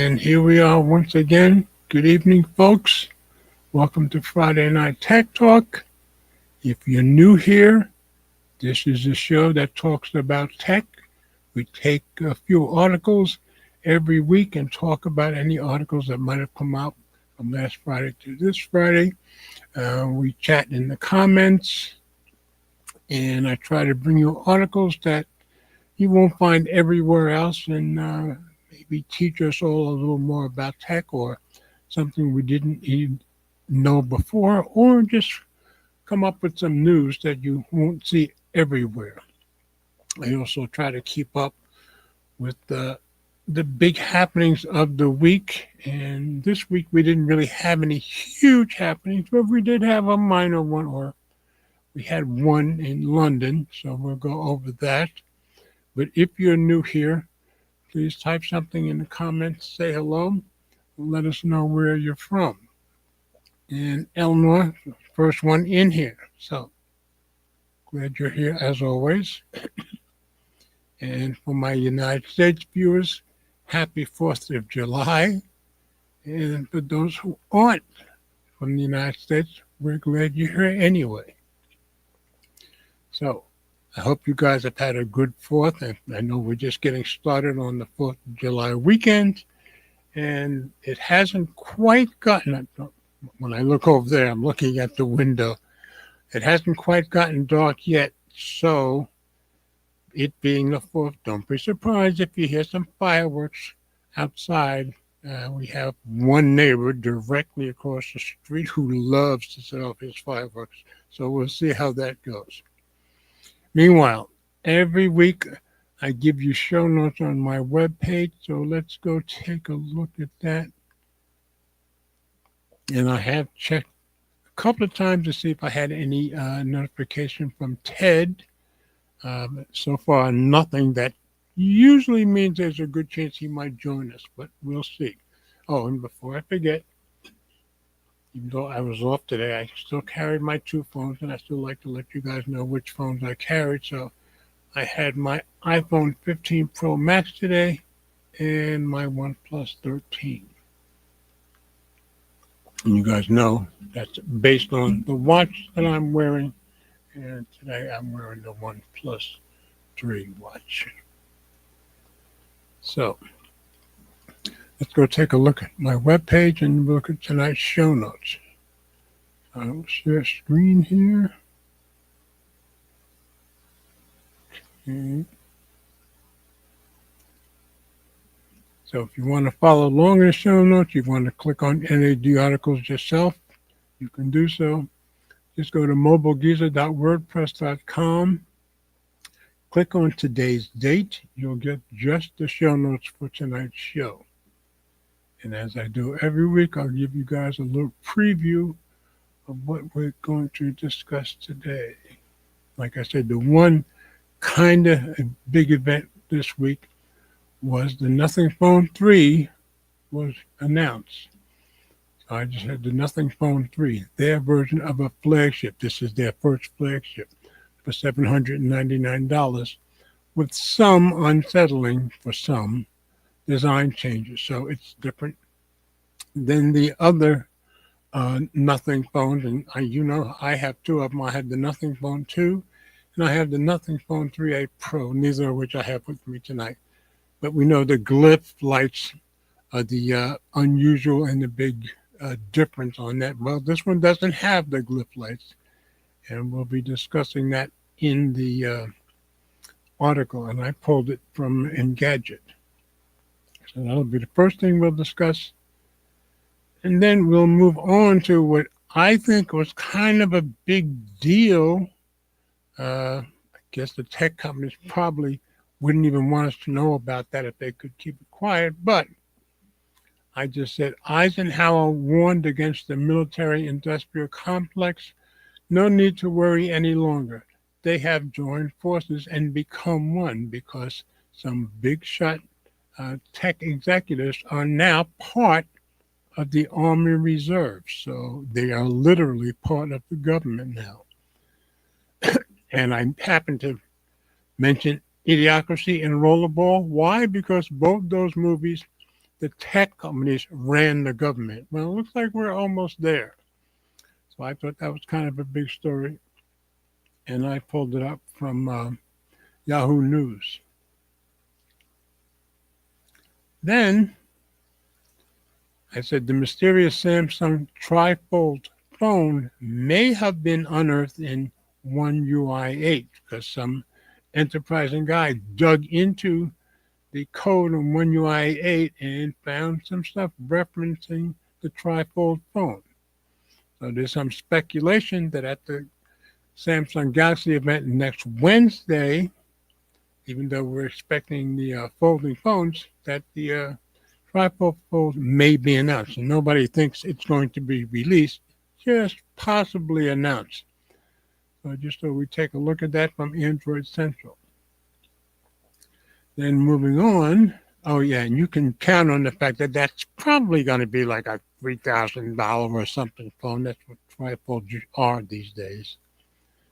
And here we are once again. Good evening, folks. Welcome to Friday Night Tech Talk. If you're new here, this is a show that talks about tech. We take a few articles every week and talk about any articles that might have come out from last Friday to this Friday. We chat in the comments, and I try to bring you articles that you won't find everywhere else, and maybe teach us all a little more about tech or something we didn't even know before, or just come up with some news that you won't see everywhere. I also try to keep up with the big happenings of the week. And this week we didn't really have any huge happenings, but we did have a minor one, or we had one in London, so we'll go over that. But if you're new here, please type something in the comments, say hello, and let us know where you're from. And Eleanor, first one in here. So glad you're here as always. And for my United States viewers, happy 4th of July. And for those who aren't from the United States, we're glad you're here anyway. So I hope you guys have had a good 4th. And I know we're just getting started on the 4th of July weekend. And it hasn't quite gotten, when I look over there, I'm looking at the window. It hasn't quite gotten dark yet. So it being the 4th, don't be surprised if you hear some fireworks outside. We have one neighbor directly across the street who loves to set off his fireworks. So we'll see how that goes. Meanwhile, every week I give you show notes on my webpage. So let's go take a look at that. And I have checked a couple of times to see if I had any notification from Ted. So far, nothing. That usually means there's a good chance he might join us, but we'll see. Oh, and before I forget, even though I was off today, I still carried my two phones, and I still like to let you guys know which phones I carried. So I had my iPhone 15 Pro Max today and my OnePlus 13. And you guys know that's based on the watch that I'm wearing. And today I'm wearing the OnePlus 3 watch. So let's go take a look at my webpage and look at tonight's show notes. I'll share screen here. Okay. So if you want to follow along in the show notes, you want to click on any of the articles yourself, you can do so. Just go to mobilegeezer.wordpress.com. Click on today's date. You'll get just the show notes for tonight's show. And as I do every week, I'll give you guys a little preview of what we're going to discuss today. Like I said, the one kind of big event this week was the Nothing Phone 3 was announced. So I just had the Nothing Phone 3, their version of a flagship. This is their first flagship for $799, with some unsettling for some design changes. So it's different than the other Nothing phones. And I have two of them. I have the Nothing Phone 2 and I have the Nothing Phone 3A Pro, neither of which I have with me tonight. But we know the glyph lights are the unusual and the big difference on that. Well, this one doesn't have the glyph lights, and we'll be discussing that in the article, and I pulled it from Engadget. So that'll be the first thing we'll discuss. And then we'll move on to what I think was kind of a big deal. I guess the tech companies probably wouldn't even want us to know about that if they could keep it quiet. But I just said Eisenhower warned against the military-industrial complex. No need to worry any longer. They have joined forces and become one because some big shot tech executives are now part of the Army Reserve. So they are literally part of the government now. And I happen to mention Idiocracy and Rollerball. Why? Because both those movies the tech companies ran the government. Well, it looks like we're almost there. So I thought that was kind of a big story, and I pulled it up from Yahoo News. Then I said the mysterious Samsung trifold phone may have been unearthed in One UI 8 because some enterprising guy dug into the code on One UI 8 and found some stuff referencing the trifold phone. So there's some speculation that at the Samsung Galaxy event next Wednesday, even though we're expecting the folding phones, that the trifold phone may be announced. And nobody thinks it's going to be released, just possibly announced. So just so we take a look at that from Android Central. Then moving on, oh yeah, and you can count on the fact that that's probably going to be like a $3,000 or something phone. That's what trifolds are these days.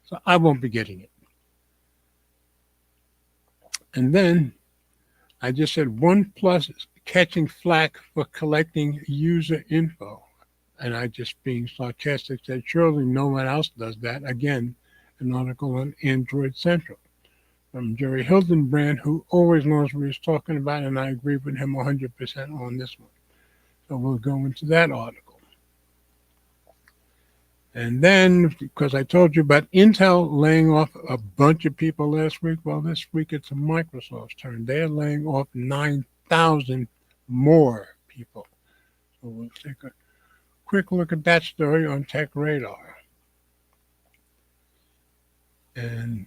So I won't be getting it. And then I just said OnePlus is catching flack for collecting user info. And I just being sarcastic said, surely no one else does that. Again, an article on Android Central from Jerry Hildenbrand, who always knows what he's talking about, and I agree with him 100% on this one. So we'll go into that article. And then, because I told you about Intel laying off a bunch of people last week, well, this week it's Microsoft's turn. They're laying off 9,000 more people. So we'll take a quick look at that story on Tech Radar. And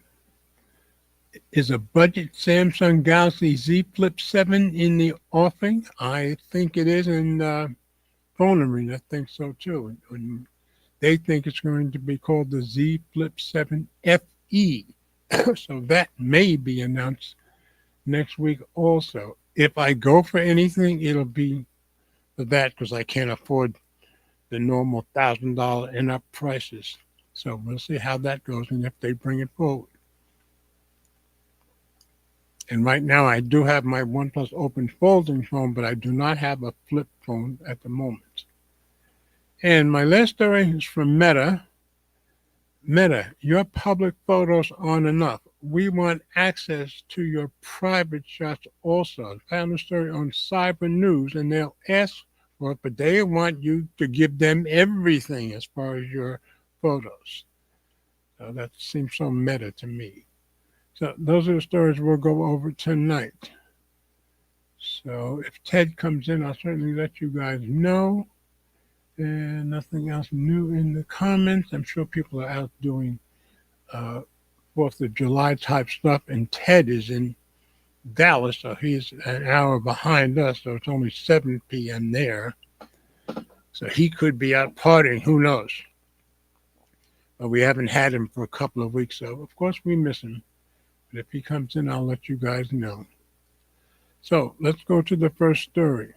is a budget Samsung Galaxy Z Flip 7 in the offing? I think it is, and Phone Arena thinks so too. And they think it's going to be called the Z Flip 7 FE. So that may be announced next week also. If I go for anything, it'll be for that because I can't afford the normal $1,000 and up prices. So we'll see how that goes and if they bring it forward. And right now I do have my OnePlus Open folding phone, but I do not have a flip phone at the moment. And my last story is from Meta. Meta, your public photos aren't enough. We want access to your private shots also. I found a story on Cyber News, and they'll ask for it, but they want you to give them everything as far as your photos. So that seems so meta to me. So those are the stories we'll go over tonight. So if Ted comes in, I'll certainly let you guys know. And nothing else new in the comments. I'm sure people are out doing 4th of July type stuff. And Ted is in Dallas, so he's an hour behind us. So it's only 7 p.m. there. So he could be out partying. Who knows? But we haven't had him for a couple of weeks. So, of course, we miss him. But if he comes in, I'll let you guys know. So let's go to the first story.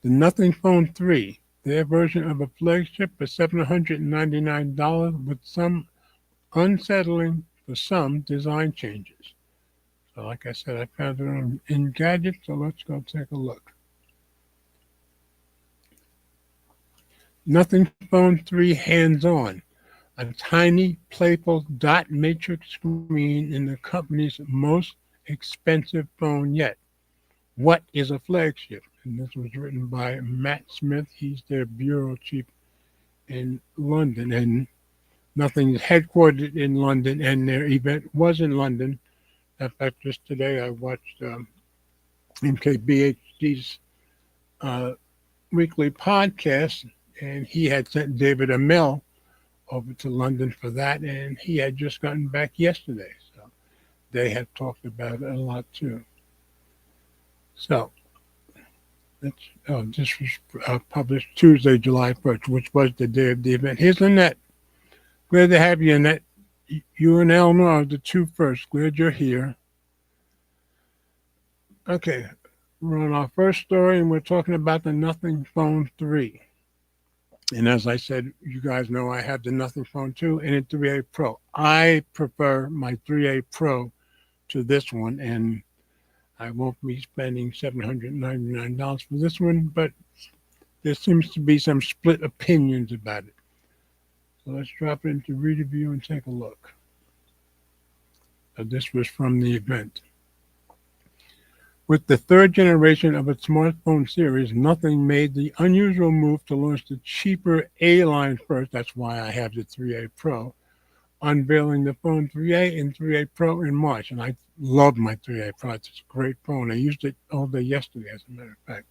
The Nothing Phone 3. Their version of a flagship for $799 with some unsettling for some design changes. So like I said, I found it on Engadget, so let's go take a look. Nothing Phone 3 hands-on. A tiny, playful dot matrix screen in the company's most expensive phone yet. What is a flagship? And this was written by Matt Smith. He's their bureau chief in London. And Nothing is headquartered in London, and their event was in London. In fact, just today I watched MKBHD's weekly podcast, and he had sent David Amell over to London for that, and he had just gotten back yesterday. So they had talked about it a lot too. So this was published Tuesday, July 1st, which was the day of the event. Here's Annette. Glad to have you, Annette. You and Eleanor are the two first. Glad you're here. Okay, we're on our first story, and we're talking about the Nothing Phone 3. And as I said, you guys know I have the Nothing Phone 2 and a 3A Pro. I prefer my 3A Pro to this one, and I won't be spending $799 for this one, but there seems to be some split opinions about it. So let's drop it into Reader View and take a look. So this was from the event. With the third generation of its smartphone series, Nothing made the unusual move to launch the cheaper A line first. That's why I have the 3A Pro, unveiling the phone 3A and 3A Pro in March. And I love my 3A Pro. It's a great phone. I used it all day yesterday, as a matter of fact.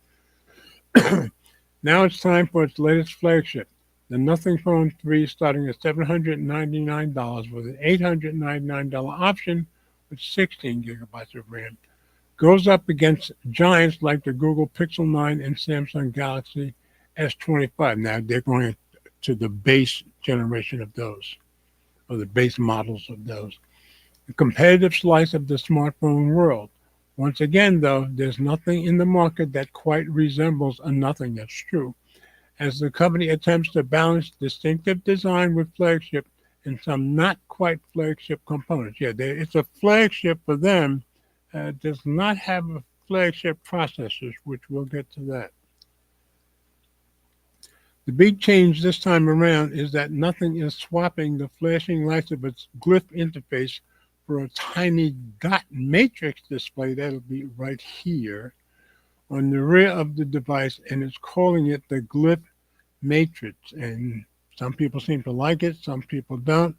Now it's time for its latest flagship, the Nothing Phone 3, starting at $799 with an $899 option with 16 gigabytes of RAM. Goes up against giants like the Google Pixel 9 and Samsung Galaxy S25. Now they're going to the base generation of those, or the base models of those. A competitive slice of the smartphone world. Once again, though, there's nothing in the market that quite resembles a Nothing. That's true, as the company attempts to balance distinctive design with flagship and some not quite flagship components. Yeah, it's a flagship for them. Does not have a flagship processors, which we'll get to that. The big change this time around is that Nothing is swapping the flashing lights of its glyph interface for a tiny dot matrix display that'll be right here on the rear of the device, and it's calling it the glyph matrix. And some people seem to like it, some people don't.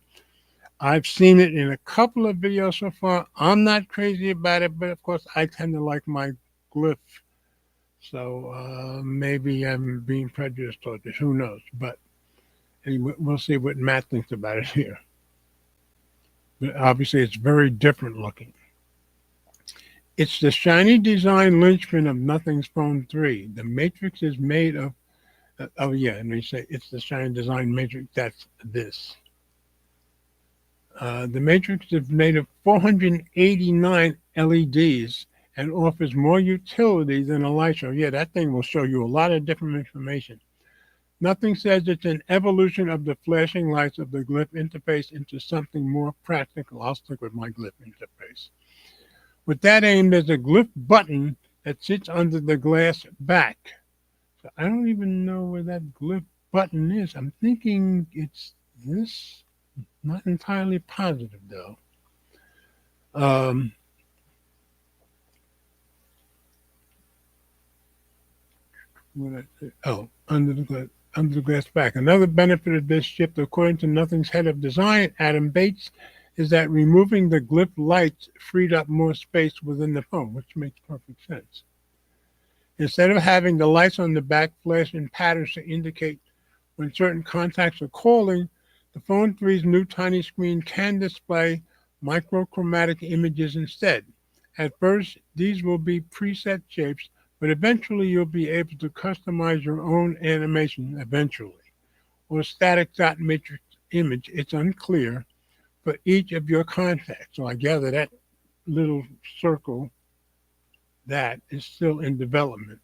I've seen it in a couple of videos so far. I'm not crazy about it, but of course I tend to like my glyph. So maybe I'm being prejudiced toward this. Who knows? But anyway, we'll see what Matt thinks about it here. But obviously it's very different looking. It's the shiny design linchpin of Nothing's Phone 3. The matrix is made of, let me say, it's the shiny design matrix. That's this. The matrix is made of 489 LEDs and offers more utility than a light show. Yeah, that thing will show you a lot of different information. Nothing says it's an evolution of the flashing lights of the glyph interface into something more practical. I'll stick with my glyph interface. With that aim, there's a glyph button that sits under the glass back. So I don't even know where that glyph button is. I'm thinking it's this. Not entirely positive, though. Under the glass back. Another benefit of this shift, according to Nothing's head of design, Adam Bates, is that removing the glyph lights freed up more space within the phone, which makes perfect sense. Instead of having the lights on the back flash in patterns to indicate when certain contacts are calling, the Phone 3's new tiny screen can display microchromatic images instead. At first, these will be preset shapes, but eventually you'll be able to customize your own animation or static dot matrix image. It's unclear for each of your contacts. So I gather that little circle, that is still in development.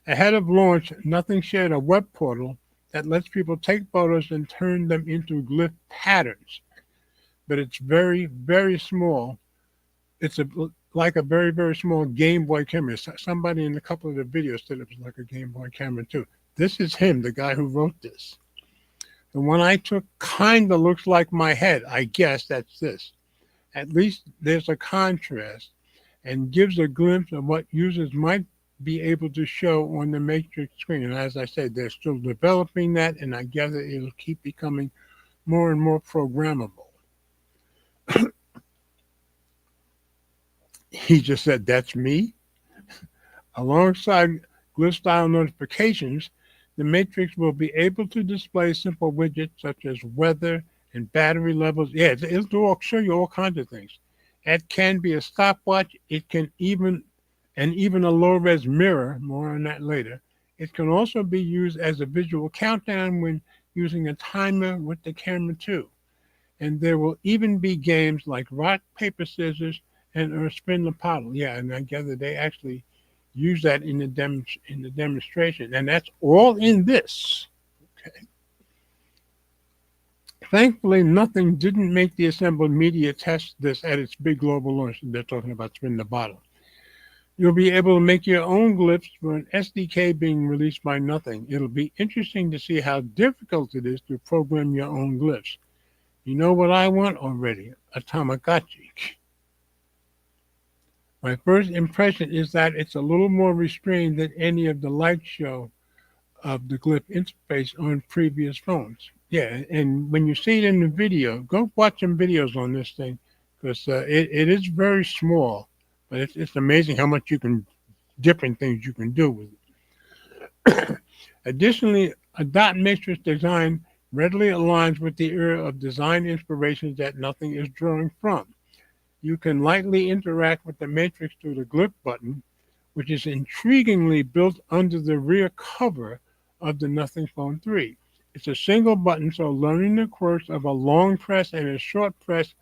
Ahead of launch, Nothing shared a web portal that lets people take photos and turn them into glyph patterns. But it's very, very small. It's like a very, very small Game Boy camera. Somebody in a couple of the videos said it was like a Game Boy camera too. This is him, the guy who wrote this. The one I took kind of looks like my head. I guess that's this. At least there's a contrast and gives a glimpse of what users might be able to show on the matrix screen. And as I said, they're still developing that, and I gather it'll keep becoming more and more programmable. He just said, that's me. Alongside glyph style notifications, the matrix will be able to display simple widgets such as weather and battery levels. Yeah, it'll show you all kinds of things. It can be a stopwatch. It can even a low-res mirror, more on that later. It can also be used as a visual countdown when using a timer with the camera too. And there will even be games like rock, paper, scissors, or spin the bottle. Yeah, and I gather they actually use that in the demonstration. And that's all in this. Okay. Thankfully, Nothing didn't make the assembled media test this at its big global launch. They're talking about spin the bottle. You'll be able to make your own glyphs for an SDK being released by Nothing. It'll be interesting to see how difficult it is to program your own glyphs. You know what I want already? A Tamagotchi. My first impression is that it's a little more restrained than any of the light show of the glyph interface on previous phones. Yeah, and when you see it in the video, go watch some videos on this thing because it is very small, but it's amazing how much different things you can do with it. Additionally, a dot matrix design readily aligns with the era of design inspirations that Nothing is drawing from. You can lightly interact with the matrix through the glyph button, which is intriguingly built under the rear cover of the Nothing Phone 3. It's a single button, so learning the quirks of a long press and a short press,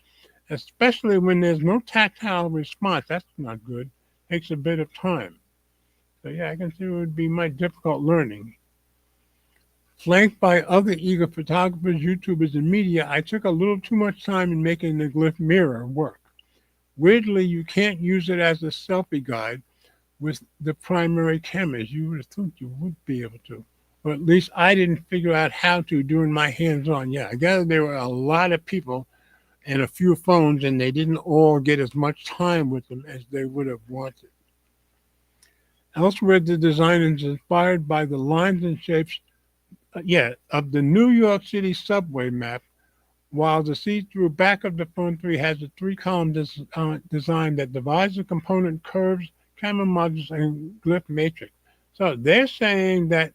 especially when there's no tactile response, that's not good, takes a bit of time. So yeah, I can see it would be my difficult learning. Flanked by other eager photographers, YouTubers, and media, I took a little too much time in making the glyph mirror work. Weirdly, you can't use it as a selfie guide with the primary cameras. You would have thought you would be able to. Or at least I didn't figure out how to during my hands-on. Yeah, I gather there were a lot of people and a few phones, and they didn't all get as much time with them as they would have wanted. Elsewhere, the design is inspired by the lines and shapes, of the New York City subway map, while the see-through back of the Phone 3 has a three-column design that divides the component curves, camera modules, and glyph matrix. So they're saying that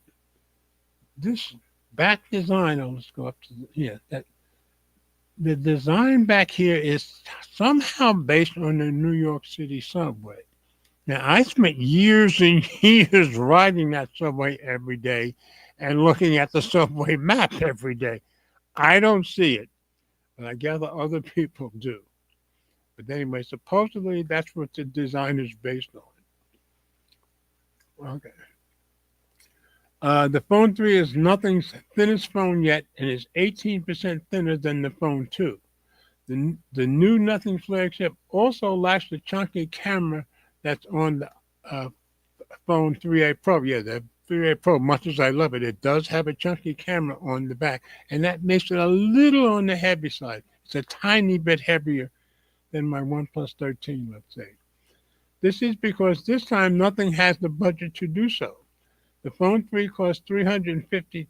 this back design, let's go up to, that the design back here is somehow based on the New York City subway. Now, I spent years and years riding that subway every day and looking at the subway map every day. I don't see it, but I gather other people do. But anyway, supposedly that's what the design is based on. Okay. The Phone 3 is Nothing's thinnest phone yet and is 18% thinner than the Phone 2. The new Nothing flagship also lacks the chunky camera that's on the Phone 3A Pro. Yeah, the 3A Pro, much as I love it, it does have a chunky camera on the back, and that makes it a little on the heavy side. It's a tiny bit heavier than my OnePlus 13, let's say. This is because this time Nothing has the budget to do so. The Phone 3 costs $350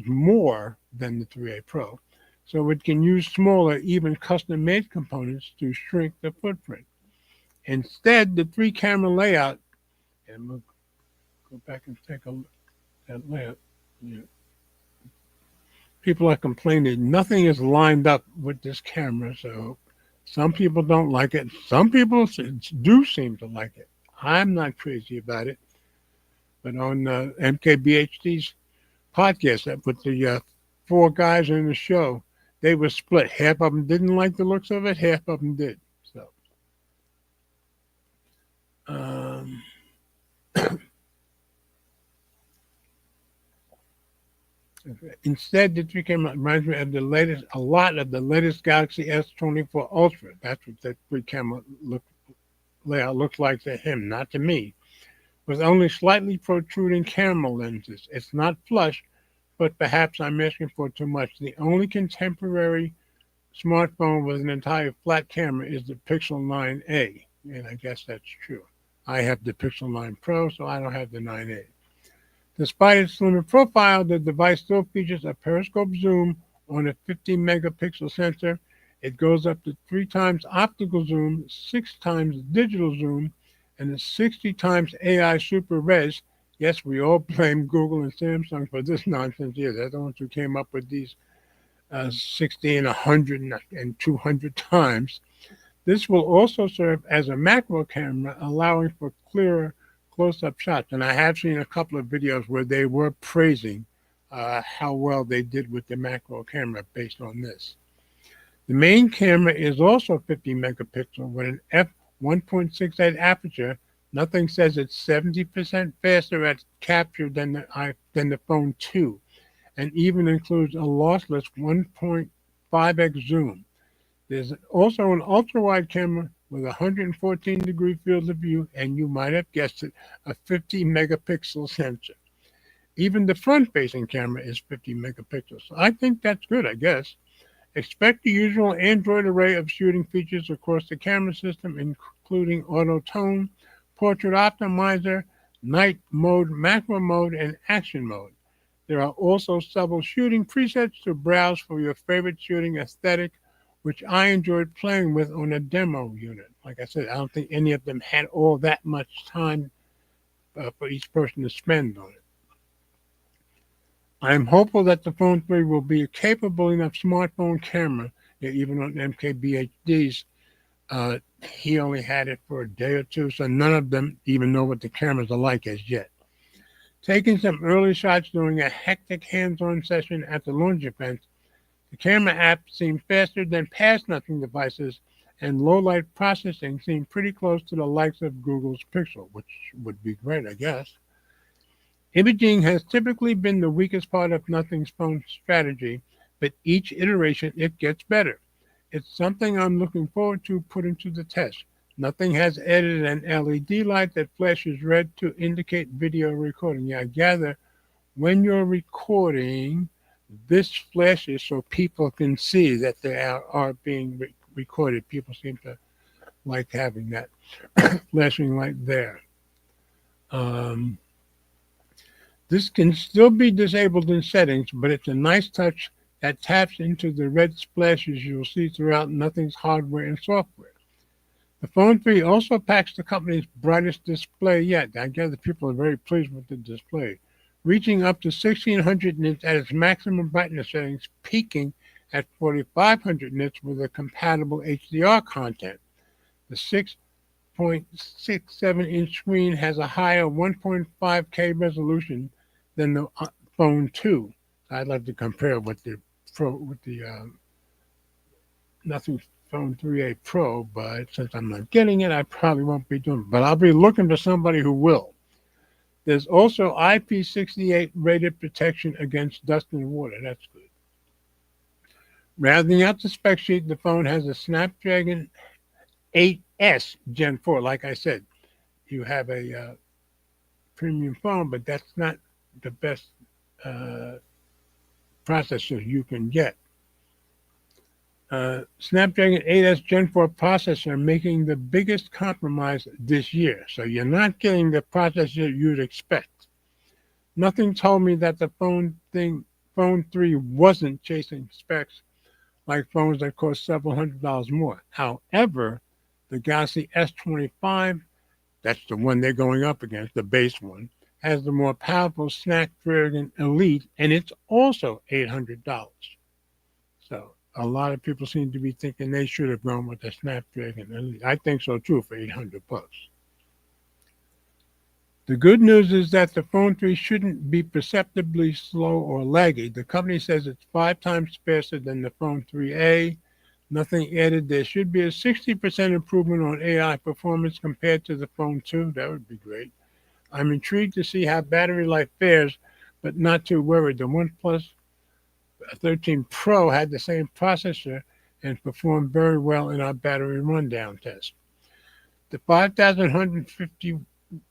more than the 3A Pro, so it can use smaller, even custom-made components to shrink the footprint. Instead, the three-camera layout, and we'll go back and take a look at that layout. Yeah. People are complaining nothing is lined up with this camera, so some people don't like it. Some people do seem to like it. I'm not crazy about it. But on MKBHD's podcast with the four guys in the show, they were split. Half of them didn't like the looks of it. Half of them did. So, instead, the three camera reminds me of a lot of the latest Galaxy S24 Ultra. That's what that three camera layout looks like to him, not to me. With only slightly protruding camera lenses. It's not flush, but perhaps I'm asking for too much. The only contemporary smartphone with an entire flat camera is the Pixel 9a, and I guess that's true. I have the Pixel 9 Pro, so I don't have the 9a. Despite its slimmer profile, the device still features a periscope zoom on a 50 megapixel sensor. It goes up to 3 times optical zoom, 6 times digital zoom, and a 60 times AI super res. Yes, we all blame Google and Samsung for this nonsense here. They're the ones who came up with these 60 and 100 and 200 times. This will also serve as a macro camera, allowing for clearer close-up shots. And I have seen a couple of videos where they were praising how well they did with the macro camera based on this. The main camera is also 50 megapixel with an f1.68 aperture. Nothing says it's 70% faster at capture than the Phone 2, and even includes a lossless 1.5x zoom. There's also an ultra-wide camera with a 114-degree field of view, and you might have guessed it, a 50-megapixel sensor. Even the front-facing camera is 50 megapixels. So I think that's good, I guess. Expect the usual Android array of shooting features across the camera system, including auto tone, portrait optimizer, night mode, macro mode, and action mode. There are also several shooting presets to browse for your favorite shooting aesthetic, which I enjoyed playing with on a demo unit. Like I said, I don't think any of them had all that much time for each person to spend on it. I am hopeful that the Phone 3 will be a capable enough smartphone camera that even on MKBHD's, he only had it for a day or two, so none of them even know what the cameras are like as yet. Taking some early shots during a hectic hands-on session at the launch event, the camera app seemed faster than past Nothing devices, and low-light processing seemed pretty close to the likes of Google's Pixel, which would be great, I guess. Imaging has typically been the weakest part of Nothing's phone strategy, but each iteration it gets better. It's something I'm looking forward to putting to the test. Nothing has added an LED light that flashes red to indicate video recording. Yeah, I gather when you're recording, this flashes so people can see that they are being recorded. People seem to like having that flashing light there. This can still be disabled in settings, but it's a nice touch that taps into the red splashes you'll see throughout Nothing's hardware and software. The Phone 3 also packs the company's brightest display yet. I gather people are very pleased with the display, reaching up to 1600 nits at its maximum brightness settings, peaking at 4500 nits with a compatible HDR content. The 6.67-inch screen has a higher 1.5K resolution than the Phone 2. I'd like to compare with the Nothing Phone 3A Pro, but since I'm not getting it, I probably won't be doing it. But I'll be looking for somebody who will. There's also IP68 rated protection against dust and water. That's good. Rounding out the spec sheet, the phone has a Snapdragon 8S Gen 4. Like I said, you have a premium phone, but that's not the best processor you can get. Snapdragon 8S Gen 4 processor making the biggest compromise this year. So you're not getting the processor you'd expect. Nothing told me that the Phone 3 wasn't chasing specs like phones that cost several $100s more. However, the Galaxy S25, that's the one they're going up against, the base one, has the more powerful Snapdragon Elite, and it's also $800. So a lot of people seem to be thinking they should have gone with the Snapdragon Elite. I think so too for $800. The good news is that the Phone 3 shouldn't be perceptibly slow or laggy. The company says it's 5 times faster than the Phone 3A. Nothing added. There should be a 60% improvement on AI performance compared to the Phone 2. That would be great. I'm intrigued to see how battery life fares, but not too worried. The OnePlus 13 Pro had the same processor and performed very well in our battery rundown test. The 5,150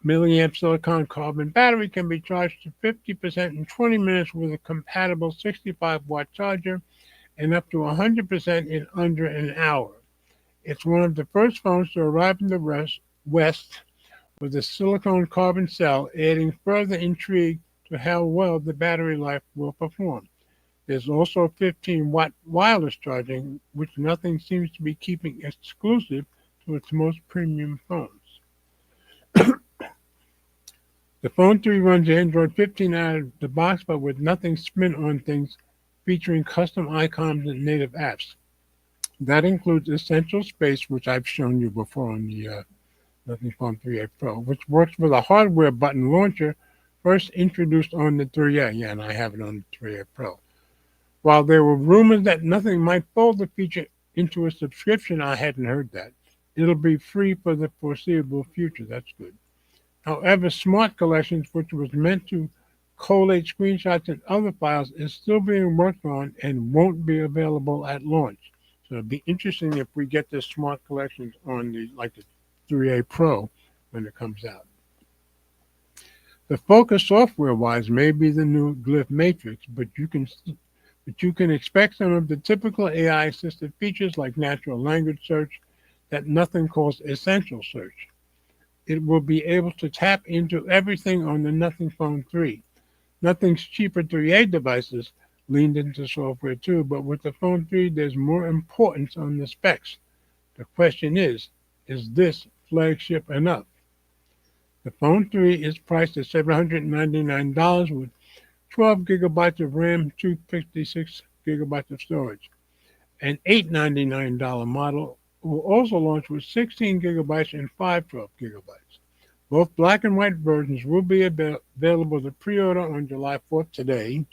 milliamp silicon carbon battery can be charged to 50% in 20 minutes with a compatible 65-watt charger and up to 100% in under an hour. It's one of the first phones to arrive in the West with a silicon carbon cell, adding further intrigue to how well the battery life will perform. There's also 15-watt wireless charging, which Nothing seems to be keeping exclusive to its most premium phones. The Phone 3 runs Android 15 out of the box, but with Nothing's spin on things, featuring custom icons and native apps. That includes Essential Space, which I've shown you before on the Nothing Phone 3A Pro, which works with a hardware button launcher first introduced on the 3A. Yeah, and I have it on the 3A Pro. While there were rumors that Nothing might fold the feature into a subscription, I hadn't heard that. It'll be free for the foreseeable future. That's good. However, Smart Collections, which was meant to collate screenshots and other files, is still being worked on and won't be available at launch. So it'd be interesting if we get the smart collections on the 3A Pro when it comes out. The focus software-wise may be the new Glyph Matrix, but you can expect some of the typical AI-assisted features like natural language search that Nothing calls essential search. It will be able to tap into everything on the Nothing Phone 3. Nothing's cheaper 3A devices leaned into software too, but with the Phone 3, there's more importance on the specs. The question is this flagship enough? The Phone 3 is priced at $799 with 12 gigabytes of RAM, 256 gigabytes of storage. An $899 model will also launch with 16 gigabytes and 512 gigabytes. Both black and white versions will be available to pre-order on July 4th today,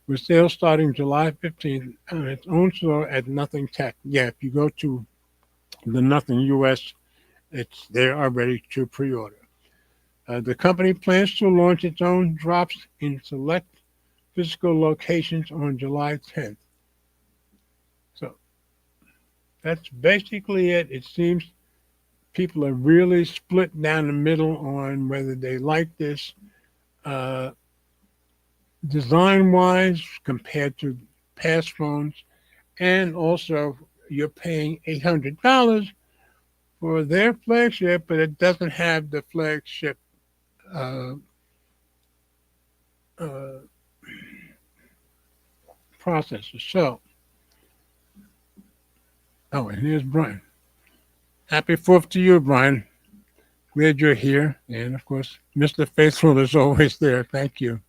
with sales starting July 15th on its own store at Nothing Tech. Yeah, if you go to the Nothing US, it's there already to pre-order. The company plans to launch its own drops in select physical locations on July 10th. So that's basically it. It seems people are really split down the middle on whether they like this design-wise compared to past phones, and also you're paying $800 for their flagship, but it doesn't have the flagship processor. So, and here's Brian. Happy 4th to you, Brian. Glad you're here. And of course, Mr. Faithful is always there. Thank you.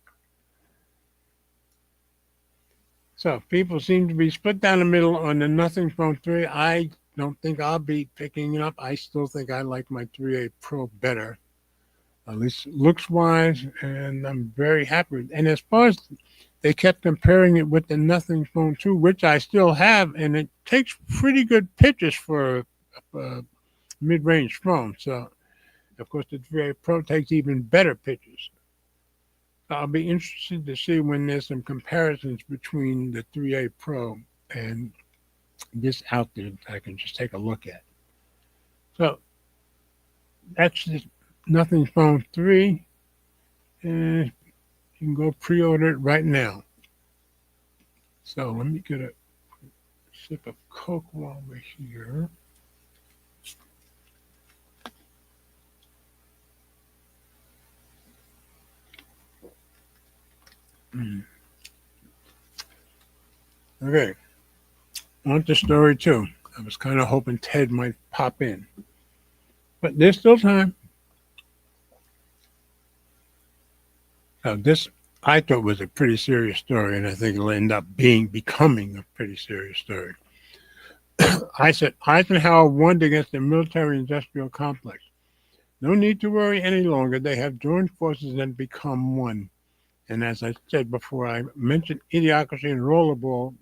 So people seem to be split down the middle on the Nothing Phone 3. I don't think I'll be picking it up. I still think I like my 3A Pro better, at least looks-wise, and I'm very happy. And as far as they kept comparing it with the Nothing Phone 2, which I still have, and it takes pretty good pictures for a mid-range phone. So, of course, the 3A Pro takes even better pictures. I'll be interested to see when there's some comparisons between the 3A Pro and this out there that I can just take a look at. So, that's the Nothing Phone 3. And you can go pre-order it right now. So let me get a sip of Coke while we're here. Okay, on to story 2. I was kind of hoping Ted might pop in, but there's still time. Now, this I thought was a pretty serious story, and I think it'll end up becoming a pretty serious story. I said Eisenhower warned against the military-industrial complex. No need to worry any longer. They have joined forces and become one. And as I said before, I mentioned idiocracy and rollerball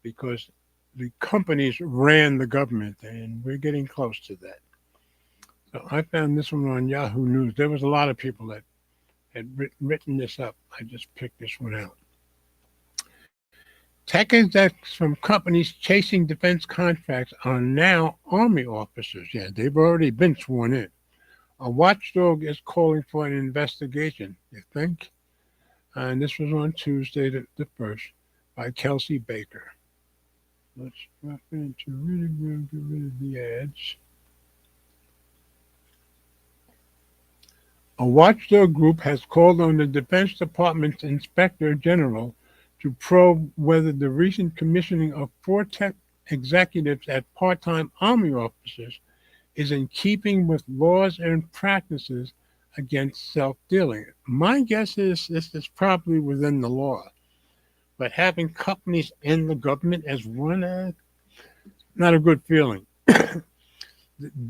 because the companies ran the government, and we're getting close to that. So I found this one on Yahoo News. There was a lot of people that had written this up. I just picked this one out. Tech execs from companies chasing defense contracts are now Army officers. Yeah, they've already been sworn in. A watchdog is calling for an investigation, you think? And this was on Tuesday, the 1st, by Kelsey Baker. Let's drop into really get rid of the ads. A watchdog group has called on the Defense Department's Inspector General to probe whether the recent commissioning of 4 tech executives as part-time Army officers is in keeping with laws and practices against self-dealing. My guess is this is probably within the law, but having companies and the government as one, not a good feeling.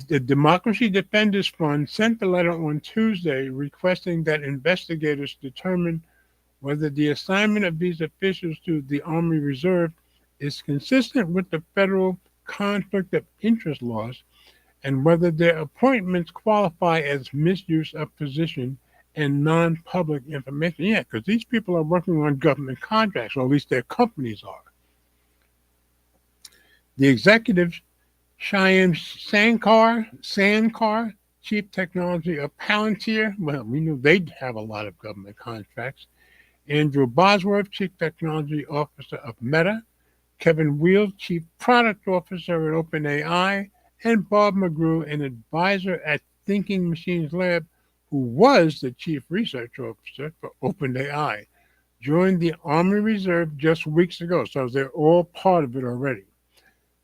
The Democracy Defenders Fund sent a letter on Tuesday requesting that investigators determine whether the assignment of these officials to the Army Reserve is consistent with the federal conflict of interest laws and whether their appointments qualify as misuse of position and non-public information. Yeah, because these people are working on government contracts, or at least their companies are. The executives, Shyam Sankar, Chief Technology of Palantir, well, we knew they'd have a lot of government contracts. Andrew Bosworth, Chief Technology Officer of Meta, Kevin Weil, Chief Product Officer at OpenAI, and Bob McGrew, an advisor at Thinking Machines Lab, who was the Chief Research Officer for OpenAI, joined the Army Reserve just weeks ago, so they're all part of it already.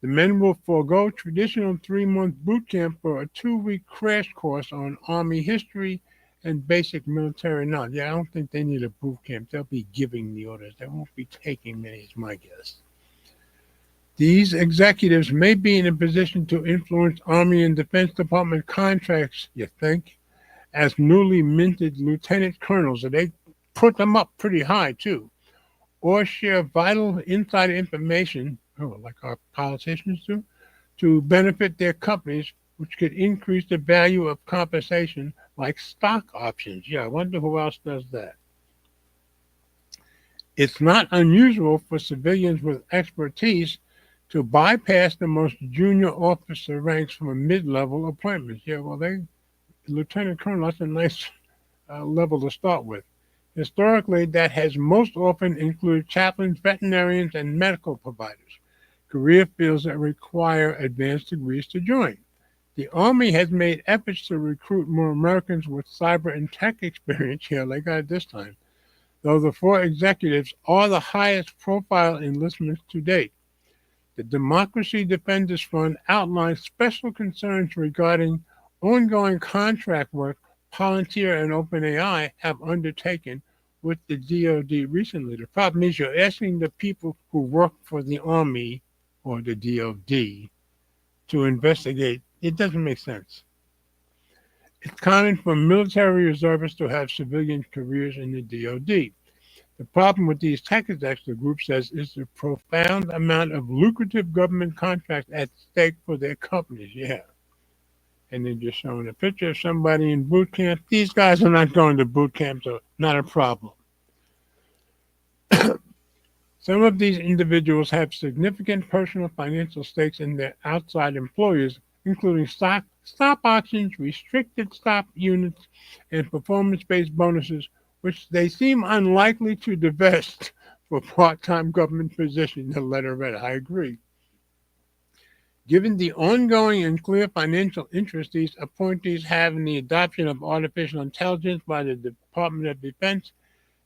The men will forego traditional 3-month boot camp for a 2-week crash course on Army history and basic military knowledge. Yeah, I don't think they need a boot camp. They'll be giving the orders. They won't be taking many, is my guess. These executives may be in a position to influence Army and Defense Department contracts, you think, as newly minted lieutenant colonels, and they put them up pretty high too, or share vital inside information, like our politicians do, to benefit their companies, which could increase the value of compensation like stock options. Yeah, I wonder who else does that. It's not unusual for civilians with expertise to bypass the most junior officer ranks for mid-level appointments. Yeah, well, Lieutenant Colonel, that's a nice level to start with. Historically, that has most often included chaplains, veterinarians, and medical providers, career fields that require advanced degrees to join. The Army has made efforts to recruit more Americans with cyber and tech experience. Here, they got it this time, though the 4 executives are the highest profile enlistments to date. The Democracy Defenders Fund outlines special concerns regarding ongoing contract work Palantir and OpenAI have undertaken with the DoD recently. The problem is you're asking the people who work for the Army or the DoD to investigate. It doesn't make sense. It's common for military reservists to have civilian careers in the DoD. The problem with these tech execs, the group says, is the profound amount of lucrative government contracts at stake for their companies. Yeah. And they're just showing a picture of somebody in boot camp. These guys are not going to boot camp, so not a problem. Some of these individuals have significant personal financial stakes in their outside employers, including stock options, restricted stock units, and performance-based bonuses, which they seem unlikely to divest for part-time government positions, the letter read. I agree. Given the ongoing and clear financial interest these appointees have in the adoption of artificial intelligence by the Department of Defense,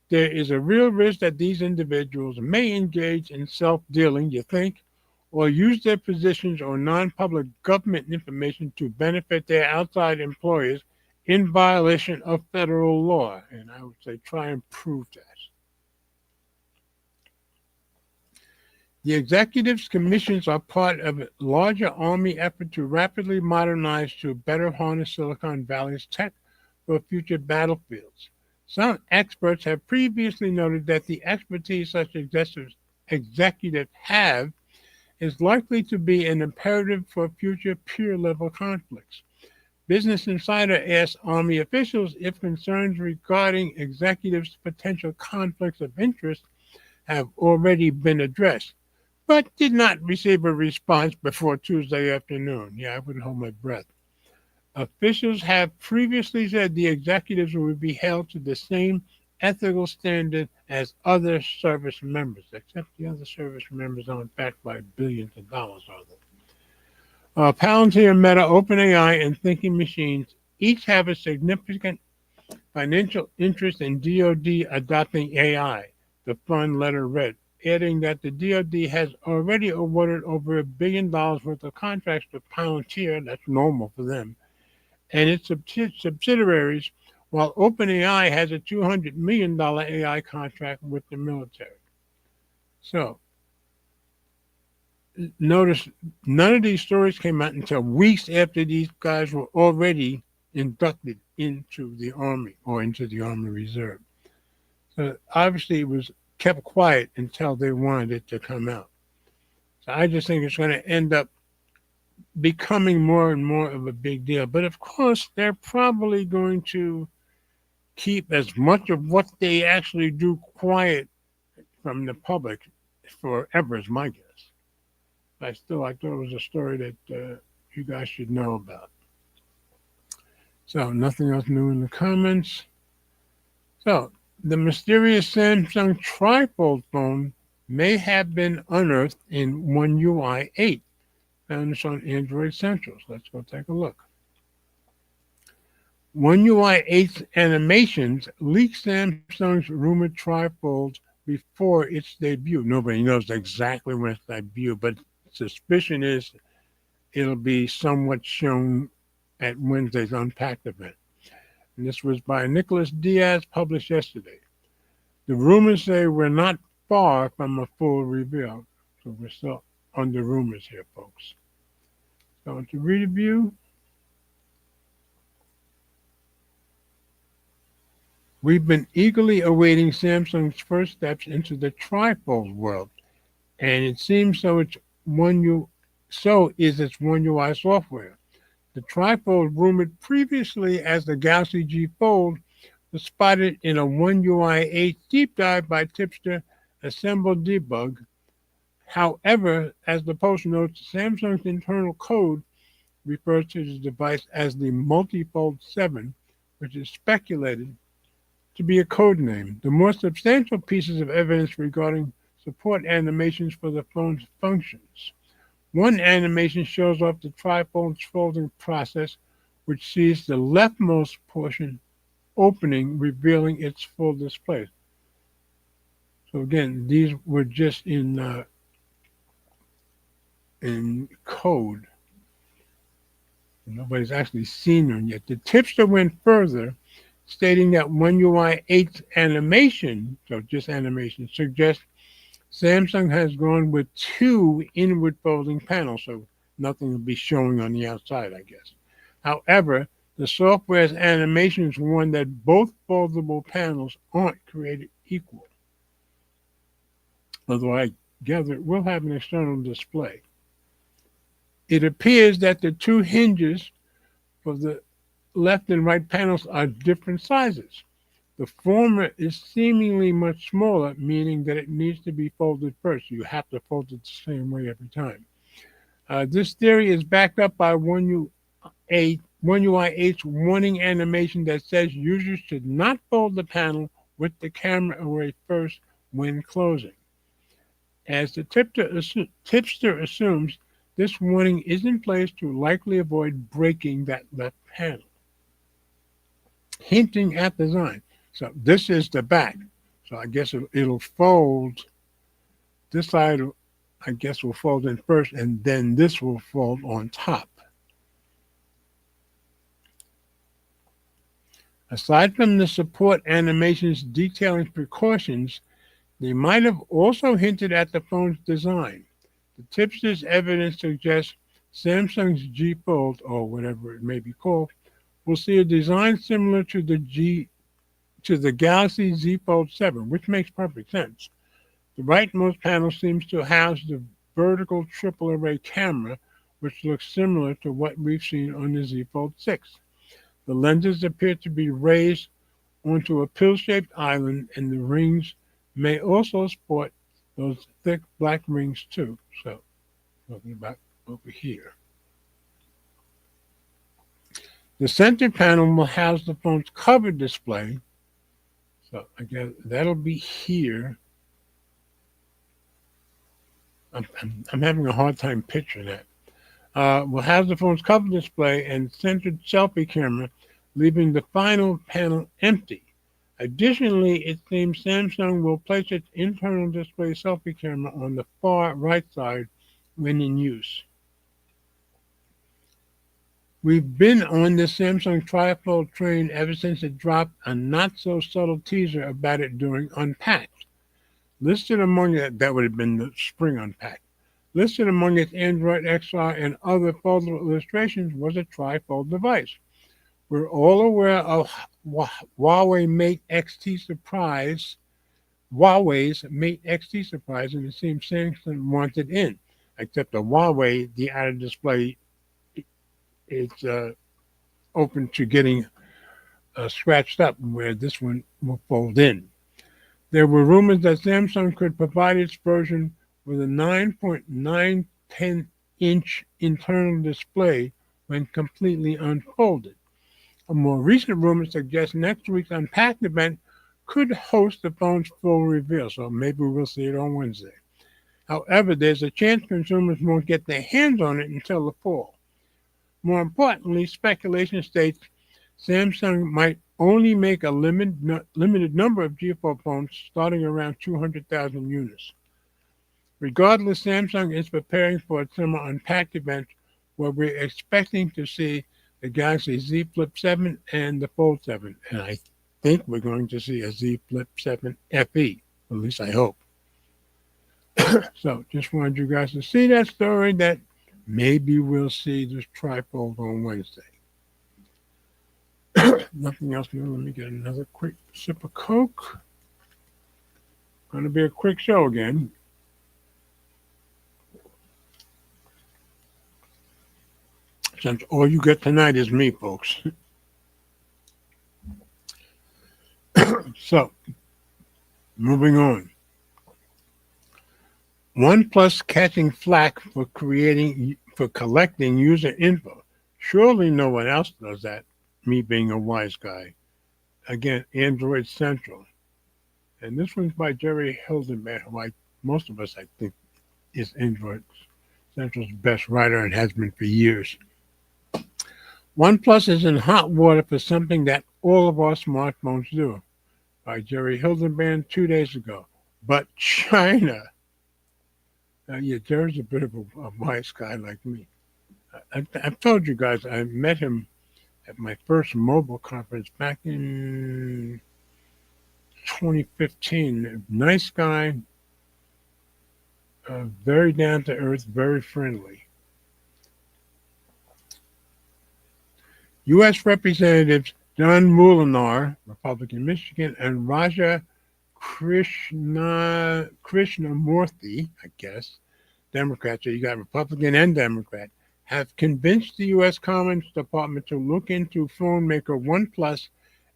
there is a real risk that these individuals may engage in self-dealing, you think, or use their positions or non-public government information to benefit their outside employers in violation of federal law. And I would say try and prove that. The executives' commissions are part of a larger Army effort to rapidly modernize to better harness Silicon Valley's tech for future battlefields. Some experts have previously noted that the expertise such executives have is likely to be an imperative for future peer-level conflicts. Business Insider asked Army officials if concerns regarding executives' potential conflicts of interest have already been addressed, but did not receive a response before Tuesday afternoon. Yeah, I wouldn't hold my breath. Officials have previously said the executives will be held to the same ethical standard as other service members, except the other service members aren't backed by billions of dollars, are they? Palantir, Meta, OpenAI, and Thinking Machines each have a significant financial interest in DoD adopting AI, the fund letter read, adding that the DoD has already awarded over $1 billion worth of contracts to Palantir, that's normal for them, and its subsidiaries, while OpenAI has a $200 million AI contract with the military. So, notice none of these stories came out until weeks after these guys were already inducted into the Army or into the Army Reserve. So obviously it was kept quiet until they wanted it to come out. So I just think it's going to end up becoming more and more of a big deal. But of course, they're probably going to keep as much of what they actually do quiet from the public forever, is my guess. I thought it was a story that you guys should know about. So nothing else new in the comments. So the mysterious Samsung trifold phone may have been unearthed in One UI 8. Found this on Android Central. So let's go take a look. One UI 8's animations leaked Samsung's rumored trifold before its debut. Nobody knows exactly when its debut, but suspicion is it'll be somewhat shown at Wednesday's Unpacked event. And this was by Nicholas Diaz, published yesterday. The rumors say we're not far from a full reveal, so we're still under rumors here, folks. Going to review. We've been eagerly awaiting Samsung's first steps into the trifold world, and it seems so is its One UI software. The trifold, rumored previously as the Galaxy G Fold, was spotted in a One UI 8 deep dive by tipster Assemble Debug. However, as the post notes, Samsung's internal code refers to the device as the Multifold 7, which is speculated to be a code name. The more substantial pieces of evidence regarding support animations for the phone's functions. One animation shows off the trifold's folding process, which sees the leftmost portion opening, revealing its full display. So again, these were just in code. Nobody's actually seen them yet. The tipster went further, stating that One UI 8's animation, so just animation, suggests Samsung has gone with two inward folding panels, so nothing will be showing on the outside, I guess. However, the software's animations warn that both foldable panels aren't created equal, although I gather it will have an external display. It appears that the two hinges for the left and right panels are different sizes. The former is seemingly much smaller, meaning that it needs to be folded first. You have to fold it the same way every time. This theory is backed up by One UI 8's warning animation that says users should not fold the panel with the camera away first when closing. As the tipster assumes, this warning is in place to likely avoid breaking that left panel, hinting at design. So this is the back. So I guess it'll fold. This side, I guess, will fold in first, and then this will fold on top. Aside from the support animations detailing precautions, they might have also hinted at the phone's design. The tipster's evidence suggests Samsung's G Fold, or whatever it may be called, will see a design similar to the Galaxy Z Fold 7, which makes perfect sense. The rightmost panel seems to house the vertical triple array camera, which looks similar to what we've seen on the Z Fold 6. The lenses appear to be raised onto a pill-shaped island, and the rings may also sport those thick black rings too. So, talking about over here. The center panel will house the phone's cover display. So I guess that'll be here. I'm having a hard time picturing that. We'll have the phone's cover display and centered selfie camera, leaving the final panel empty. Additionally, it seems Samsung will place its internal display selfie camera on the far right side when in use. We've been on the Samsung trifold train ever since it dropped a not-so-subtle teaser about it during Unpacked. Listed among that would have been the spring Unpacked. Listed among its Android XR and other foldable illustrations was a trifold device. We're all aware of Huawei's Mate XT surprise, and it seems Samsung wanted in, except the Huawei, the outer display, it's open to getting scratched up, where this one will fold in. There were rumors that Samsung could provide its version with a 9.9 10-inch internal display when completely unfolded. A more recent rumor suggests next week's Unpacked event could host the phone's full reveal, so maybe we'll see it on Wednesday. However, there's a chance consumers won't get their hands on it until the fall. More importantly, speculation states Samsung might only make a limited number of G Fold phones, starting around 200,000 units. Regardless, Samsung is preparing for its summer Unpacked event where we're expecting to see the Galaxy Z Flip 7 and the Fold 7. And I think we're going to see a Z Flip 7 FE. At least I hope. So just wanted you guys to see that story that maybe we'll see this trifold on Wednesday. Nothing else new. Let me get another quick sip of Coke. Going to be a quick show again. Since all you get tonight is me, folks. So, moving on. OnePlus catching flack for collecting user info. Surely no one else does that, me being a wise guy. Again, Android Central. And this one's by Jerry Hildenberg, who most of us, I think, is Android Central's best writer and has been for years. OnePlus is in hot water for something that all of our smartphones do, by Jerry Hildenbrand 2 days ago. But China, Jerry's a bit of a wise guy like me. I've told you guys, I met him at my first mobile conference back in 2015. Nice guy, very down to earth, very friendly. U.S. Representatives John Moolenaar, Republican Michigan, and Raja Krishnamurthy, I guess, Democrat, so you got Republican and Democrat, have convinced the U.S. Commerce Department to look into phone maker OnePlus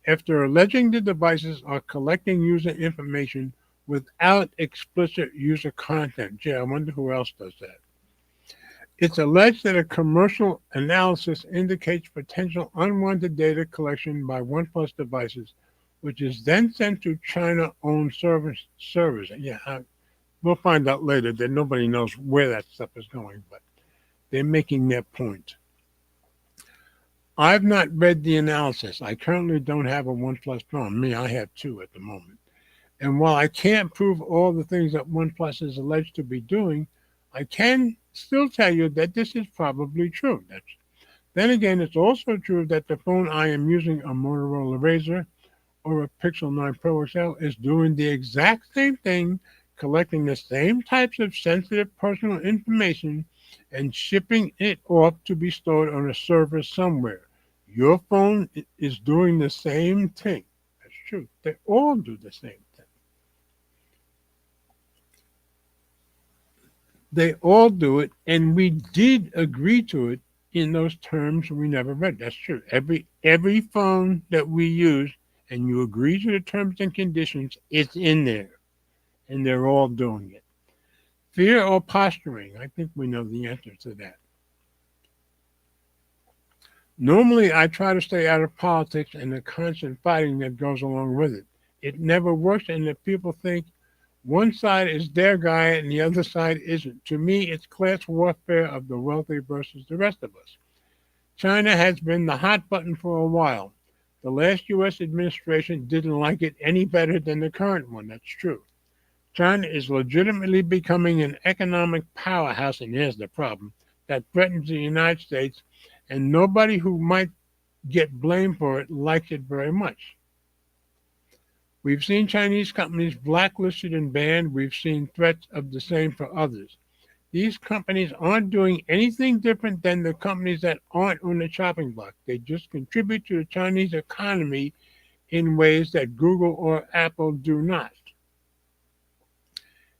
after alleging the devices are collecting user information without explicit user content. Gee, I wonder who else does that. It's alleged that a commercial analysis indicates potential unwanted data collection by OnePlus devices, which is then sent to China-owned servers. Yeah, we'll find out later that nobody knows where that stuff is going, but they're making their point. I've not read the analysis. I currently don't have a OnePlus phone. I have two at the moment. And while I can't prove all the things that OnePlus is alleged to be doing, I can still tell you that this is probably true. Then again, it's also true that the phone I am using, a Motorola Razr or a Pixel 9 Pro XL, is doing the exact same thing, collecting the same types of sensitive personal information and shipping it off to be stored on a server somewhere. Your phone is doing the same thing. That's true. They all do the same thing. They all do it, and we did agree to it in those terms we never read. That's true. Every phone that we use, and you agree to the terms and conditions, it's in there, and they're all doing it. Fear or posturing? I think we know the answer to that. Normally, I try to stay out of politics and the constant fighting that goes along with it. It never works, and if people think one side is their guy and the other side isn't. To me, it's class warfare of the wealthy versus the rest of us. China has been the hot button for a while. The last U.S. administration didn't like it any better than the current one. That's true. China is legitimately becoming an economic powerhouse, and here's the problem, that threatens the United States, and nobody who might get blamed for it likes it very much. We've seen Chinese companies blacklisted and banned. We've seen threats of the same for others. These companies aren't doing anything different than the companies that aren't on the chopping block. They just contribute to the Chinese economy in ways that Google or Apple do not.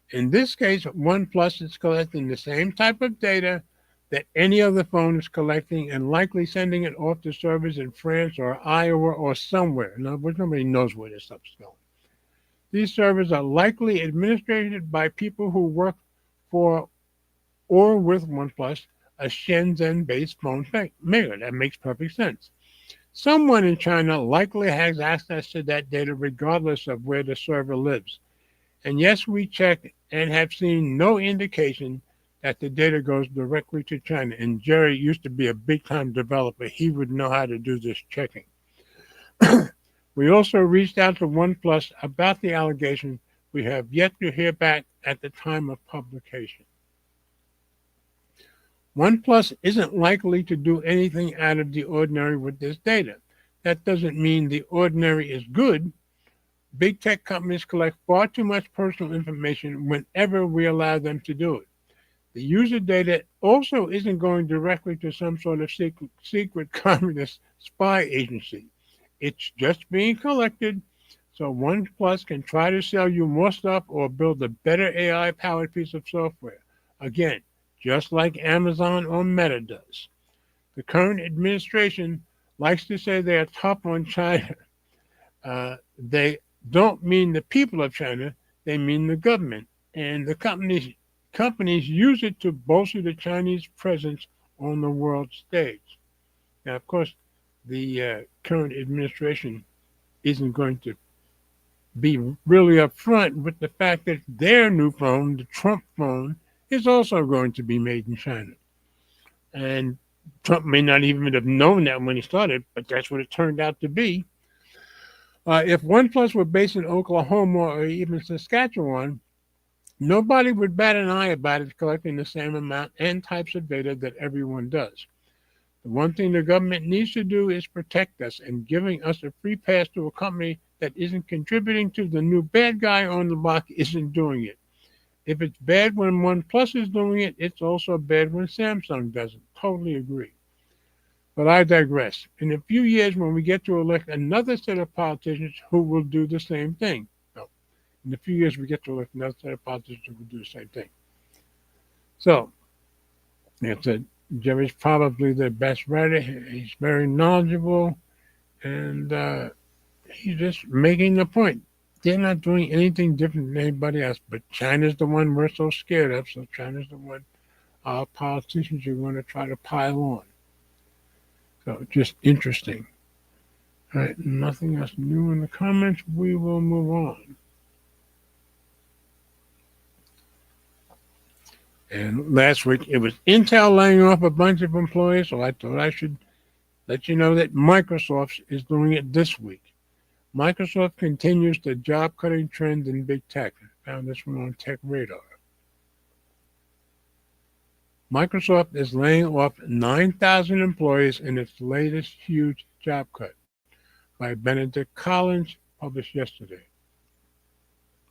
In this case, OnePlus is collecting the same type of data that any other phone is collecting and likely sending it off to servers in France or Iowa or somewhere. In other words, nobody knows where this stuff's going. These servers are likely administered by people who work for or with OnePlus, a Shenzhen-based phone maker. That makes perfect sense. Someone in China likely has access to that data regardless of where the server lives. And yes, we checked and have seen no indication that the data goes directly to China. And Jerry used to be a big time developer. He would know how to do this checking. We also reached out to OnePlus about the allegation. We have yet to hear back at the time of publication. OnePlus isn't likely to do anything out of the ordinary with this data. That doesn't mean the ordinary is good. Big tech companies collect far too much personal information whenever we allow them to do it. The user data also isn't going directly to some sort of secret communist spy agency. It's just being collected so OnePlus can try to sell you more stuff or build a better AI powered piece of software. Again, just like Amazon or Meta does. The current administration likes to say they are tough on China. They don't mean the people of China, they mean the government. And the companies use it to bolster the Chinese presence on the world stage. Now, of course, the current administration isn't going to be really upfront with the fact that their new phone, the Trump phone, is also going to be made in China. And Trump may not even have known that when he started, but that's what it turned out to be. If OnePlus were based in Oklahoma or even Saskatchewan, nobody would bat an eye about it collecting the same amount and types of data that everyone does. The one thing the government needs to do is protect us, and giving us a free pass to a company that isn't contributing to the new bad guy on the block isn't doing it. If it's bad when OnePlus is doing it, it's also bad when Samsung does it. Totally agree. But I digress. In a few years, when we get to elect another set of politicians who will do the same thing. No, in a few years, we get to elect another set of politicians who will do the same thing. So, it's a Jerry's probably the best writer. He's very knowledgeable, and he's just making the point. They're not doing anything different than anybody else, but China's the one we're so scared of. So China's the one our politicians are going to try to pile on. So just interesting. All right, nothing else new in the comments. We will move on. And last week it was Intel laying off a bunch of employees, so I thought I should let you know that Microsoft is doing it this week. Microsoft continues the job-cutting trend in big tech. I found this one on Tech Radar. Microsoft is laying off 9,000 employees in its latest huge job cut by Benedict Collins, published yesterday.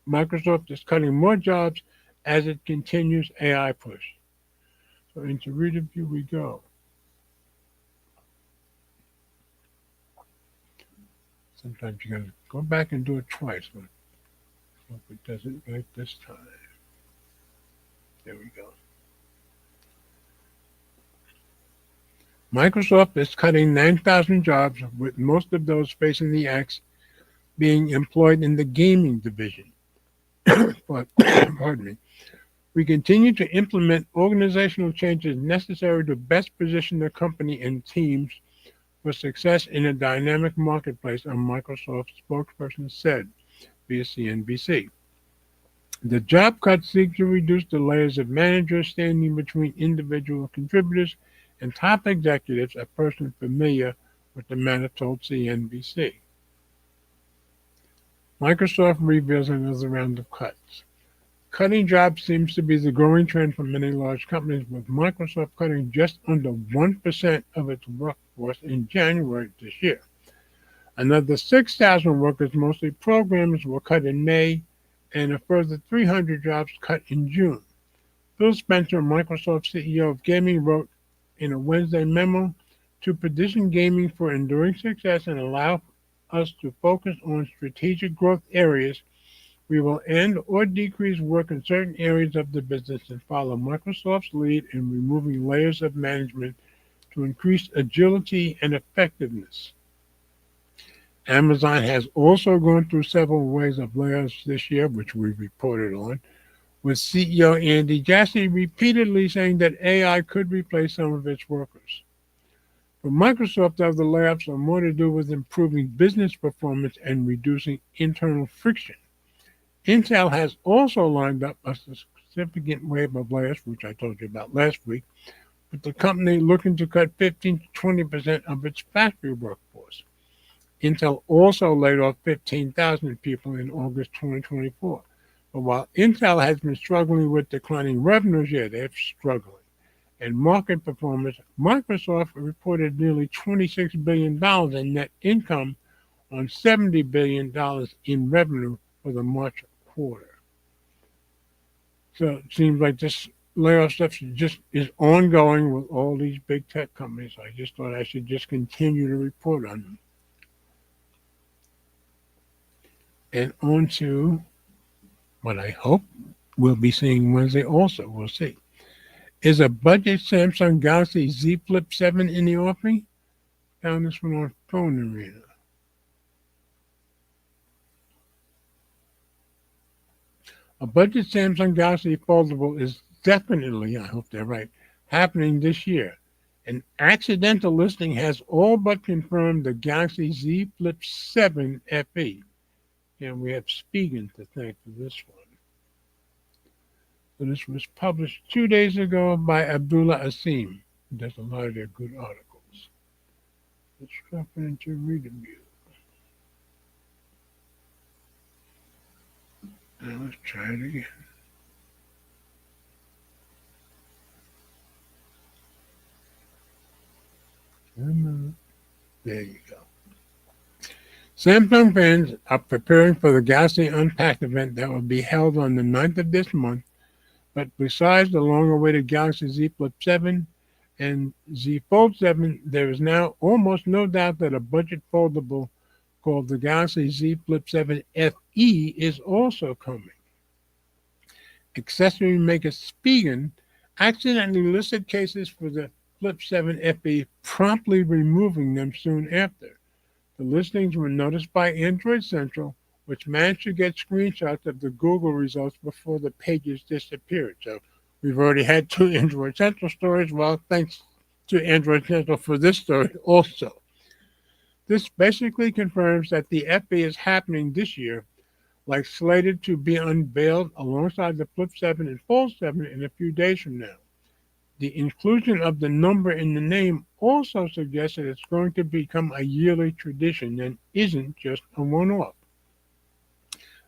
Microsoft is cutting more jobs as it continues AI push. So into reader view we go. Sometimes you gotta go back and do it twice. But hope it does it right this time. There we go. Microsoft is cutting 9,000 jobs, with most of those facing the axe being employed in the gaming division. But, pardon me. We continue to implement organizational changes necessary to best position the company and teams for success in a dynamic marketplace, a Microsoft spokesperson said via CNBC. The job cuts seek to reduce the layers of managers standing between individual contributors and top executives, a person familiar with the matter told CNBC. Microsoft reveals another round of cuts. Cutting jobs seems to be the growing trend for many large companies, with Microsoft cutting just under 1% of its workforce in January this year. Another 6,000 workers, mostly programmers, were cut in May, and a further 300 jobs cut in June. Phil Spencer, Microsoft CEO of gaming, wrote in a Wednesday memo to position gaming for enduring success and allow us to focus on strategic growth areas. We will end or decrease work in certain areas of the business and follow Microsoft's lead in removing layers of management to increase agility and effectiveness. Amazon has also gone through several waves of layoffs this year, which we reported on. with CEO Andy Jassy repeatedly saying that AI could replace some of its workers. For Microsoft, though, the layoffs are more to do with improving business performance and reducing internal friction. Intel has also lined up a significant wave of layoffs, which I told you about last week, with the company looking to cut 15 to 20% of its factory workforce. Intel also laid off 15,000 people in August 2024. But while Intel has been struggling with declining revenues, yeah, they're struggling, and market performance, Microsoft reported nearly $26 billion in net income on $70 billion in revenue for the March quarter. So it seems like this layoff stuff just is ongoing with all these big tech companies. I just thought I should just continue to report on them. And on to what I hope we'll be seeing Wednesday also. We'll see. Is a budget Samsung Galaxy Z Flip 7 in the offing? Found this one on Phone Arena. A budget Samsung Galaxy Foldable is definitely, I hope they're right, happening this year. An accidental listing has all but confirmed the Galaxy Z Flip 7 FE. And we have Spigen to thank for this one. So this was published 2 days ago by Abdullah Asim, who does a lot of their good articles. Let's drop it into reader view. Now let's try it again. There you go. Samsung fans are preparing for the Galaxy Unpacked event that will be held on the 9th of this month. But besides the long-awaited Galaxy Z Flip 7 and Z Fold 7, there is now almost no doubt that a budget foldable called the Galaxy Z Flip 7 FE is also coming. Accessory maker Spigen accidentally listed cases for the Flip 7 FE, promptly removing them soon after. The listings were noticed by Android Central, which managed to get screenshots of the Google results before the pages disappeared. So we've already had 2 Android Central stories. Well, thanks to Android Central for this story also. This basically confirms that the FE is happening this year, like slated to be unveiled alongside the Flip 7 and Fold 7 in a few days from now. The inclusion of the number in the name also suggests that it's going to become a yearly tradition and isn't just a one-off.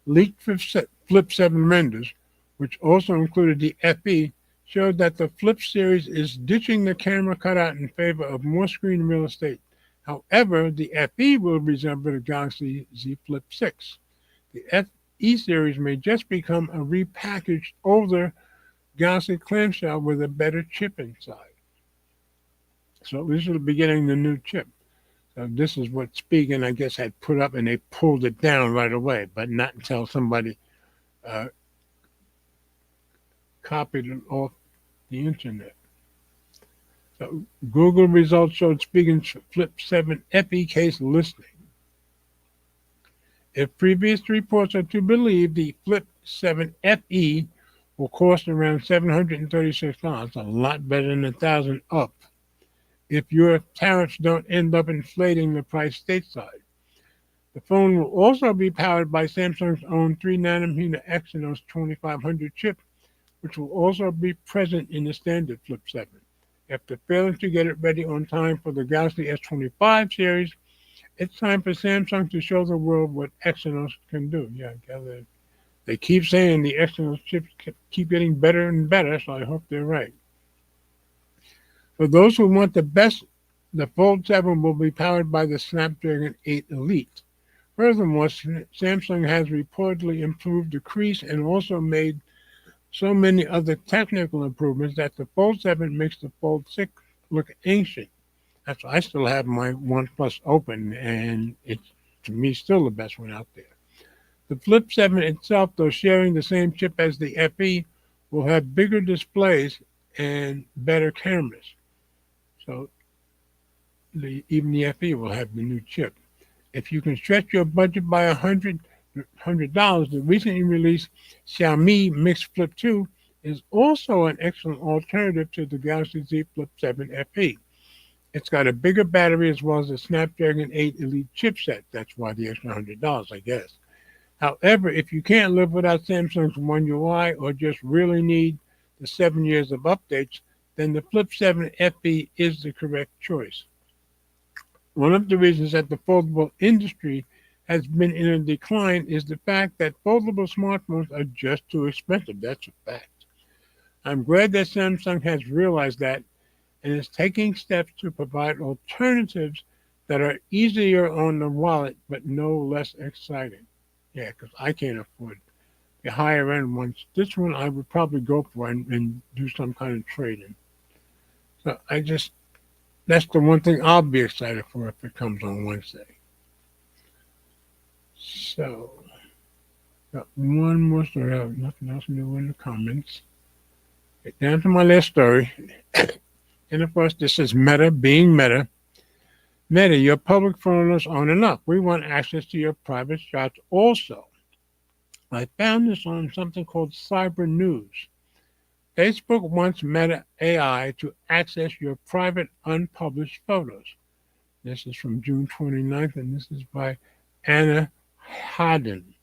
Leaked Flip 7 renders, which also included the FE, showed that the Flip series is ditching the camera cutout in favor of more screen real estate. However, the FE will resemble the Galaxy Z Flip 6. The FE series may just become a repackaged, older Galaxy clamshell with a better chip inside. So this will be getting the new chip. So this is what Spigen, I guess, had put up, and they pulled it down right away, but not until somebody copied it off the internet. So Google results showed Spigen's Flip 7 FE case listing. If previous reports are to believe, the Flip 7 FE will cost around $736, a lot better than $1,000 up, if your tariffs don't end up inflating the price stateside. The phone will also be powered by Samsung's own 3nm Exynos 2500 chip, which will also be present in the standard Flip 7. After failing to get it ready on time for the Galaxy S25 series, it's time for Samsung to show the world what Exynos can do. Yeah, I gather they keep saying the Exynos chips keep getting better and better, so I hope they're right. For those who want the best, the Fold 7 will be powered by the Snapdragon 8 Elite. Furthermore, Samsung has reportedly improved the crease and also made so many other technical improvements that the Fold 7 makes the Fold 6 look ancient. That's why I still have my OnePlus open, and it's, to me, still the best one out there. The Flip 7 itself, though sharing the same chip as the FE, will have bigger displays and better cameras. So even the FE will have the new chip. If you can stretch your budget by $100, $100, the recently released Xiaomi Mix Flip 2 is also an excellent alternative to the Galaxy Z Flip 7 FE. It's got a bigger battery as well as a Snapdragon 8 Elite chipset. That's why the extra $100, I guess. However, if you can't live without Samsung's One UI or just really need the 7 years of updates, then the Flip 7 FE is the correct choice. One of the reasons that the foldable industry has been in a decline is the fact that foldable smartphones are just too expensive. That's a fact. I'm glad that Samsung has realized that and is taking steps to provide alternatives that are easier on the wallet but no less exciting. Yeah, because I can't afford the higher end ones. This one I would probably go for and do some kind of trading. So that's the one thing I'll be excited for if it comes on Wednesday. So, got one more story. I have nothing else new in the comments. Get down to my last story. And of course, this is Meta being Meta. Meta, your public photos aren't enough. We want access to your private shots also. I found this on something called Cyber News. Facebook wants Meta AI to access your private unpublished photos. This is from June 29th, and this is by Anna Hadden.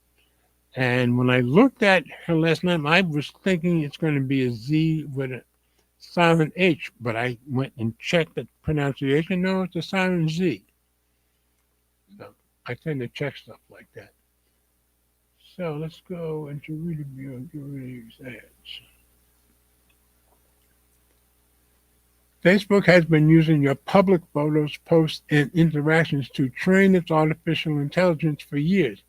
And when I looked at her last name, I was thinking it's going to be a Z with a silent H, but I went and checked the pronunciation. No, it's a silent Z. So I tend to check stuff like that. So let's go into review and get rid of these ads. Facebook has been using your public photos, posts, and interactions to train its artificial intelligence for years.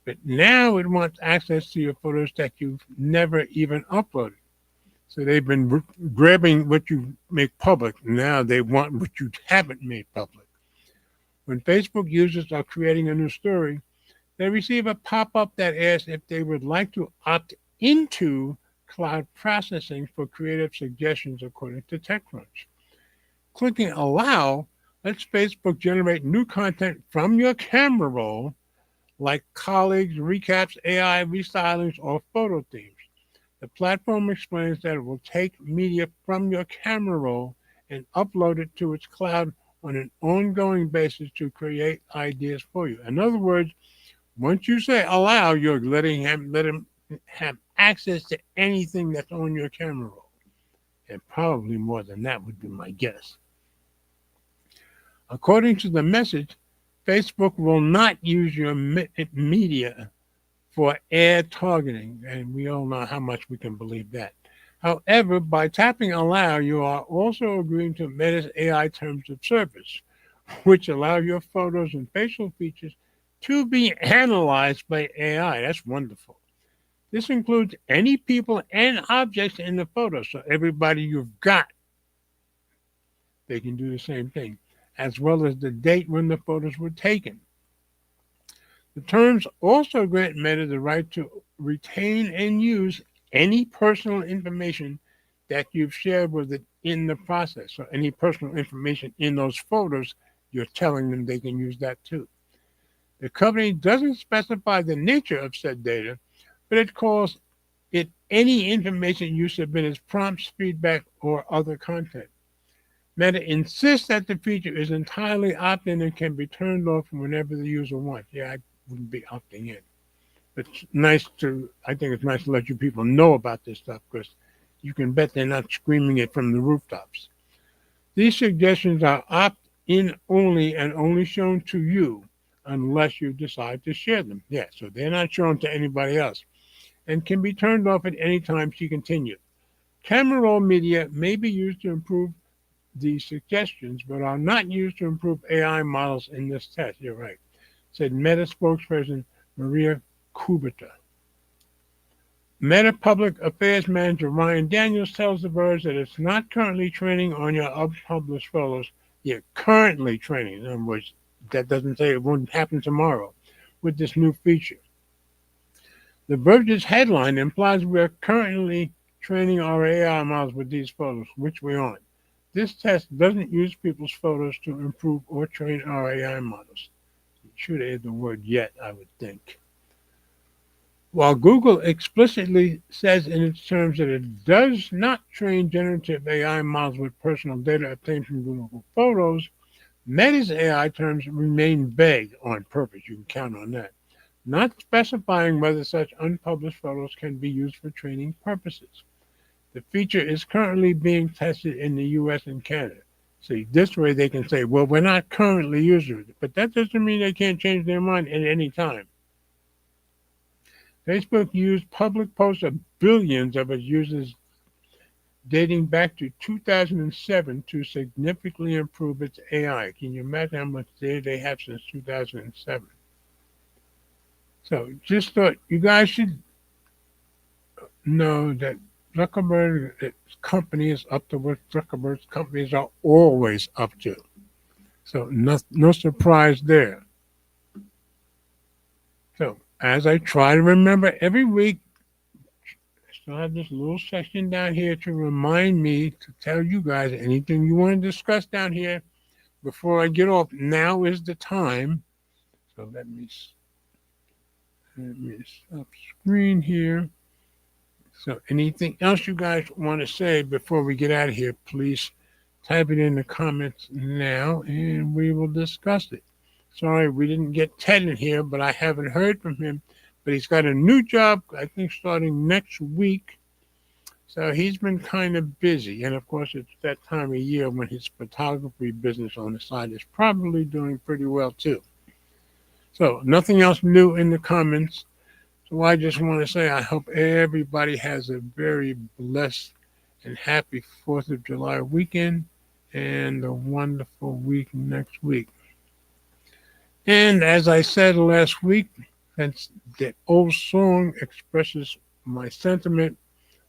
But now it wants access to your photos that you've never even uploaded. So they've been grabbing what you make public. Now they want what you haven't made public. When Facebook users are creating a new story, they receive a pop-up that asks if they would like to opt into cloud processing for creative suggestions according to TechCrunch. Clicking allow lets Facebook generate new content from your camera roll like colleagues, recaps, AI restylings, or photo themes. The platform explains that it will take media from your camera roll and upload it to its cloud on an ongoing basis to create ideas for you. In other words, once you say allow, you're letting him have access to anything that's on your camera roll. And probably more than that would be my guess. According to the message, Facebook will not use your media for ad targeting, and we all know how much we can believe that. However, by tapping allow, you are also agreeing to Meta's AI terms of service, which allow your photos and facial features to be analyzed by AI. That's wonderful. This includes any people and objects in the photo, so everybody you've got, they can do the same thing, as well as the date when the photos were taken. The terms also grant Meta the right to retain and use any personal information that you've shared with it in the process. So any personal information in those photos, you're telling them they can use that too. The company doesn't specify the nature of said data, but it calls it any information you submit as prompts, feedback, or other content. Meta insists that the feature is entirely opt-in and can be turned off whenever the user wants. Yeah, I wouldn't be opting in. But I think it's nice to let you people know about this stuff because you can bet they're not screaming it from the rooftops. These suggestions are opt-in only and only shown to you unless you decide to share them. Yeah, so they're not shown to anybody else and can be turned off at any time, she continued. Camera roll media may be used to improve these suggestions, but are not used to improve AI models in this test. You're right, said Meta spokesperson Maria Kubota. Meta Public Affairs Manager Ryan Daniels tells The Verge that it's not currently training on your unpublished photos. Yet currently training. In other words, that doesn't say it won't happen tomorrow with this new feature. The Verge's headline implies we are currently training our AI models with these photos, which we aren't. This test doesn't use people's photos to improve or train our AI models. It should add the word yet, I would think. While Google explicitly says in its terms that it does not train generative AI models with personal data obtained from Google Photos, Meta's AI terms remain vague on purpose. You can count on that, not specifying whether such unpublished photos can be used for training purposes. The feature is currently being tested in the US and Canada. See, this way they can say, well, we're not currently using it, but that doesn't mean they can't change their mind at any time. Facebook used public posts of billions of its users dating back to 2007 to significantly improve its AI. Can you imagine how much data they have since 2007? So just thought you guys should know that Zuckerberg's company is up to what Zuckerberg's companies are always up to. So no surprise there. So as I try to remember every week, I still have this little section down here to remind me to tell you guys anything you want to discuss down here before I get off. Now is the time. So let me stop screen here. So anything else you guys want to say before we get out of here, please type it in the comments now and we will discuss it. Sorry, we didn't get Ted in here, but I haven't heard from him. But he's got a new job, I think, starting next week. So he's been kind of busy. And of course, it's that time of year when his photography business on the side is probably doing pretty well too. So nothing else new in the comments. So I just want to say I hope everybody has a very blessed and happy 4th of July weekend and a wonderful week next week. And as I said last week, that's the old song expresses my sentiment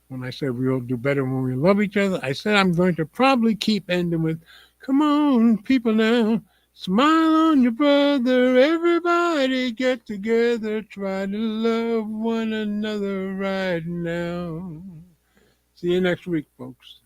when I said we all do better when we love each other. I said I'm going to probably keep ending with, come on, people now. Smile on your brother, everybody get together, try to love one another right now. See you next week, folks.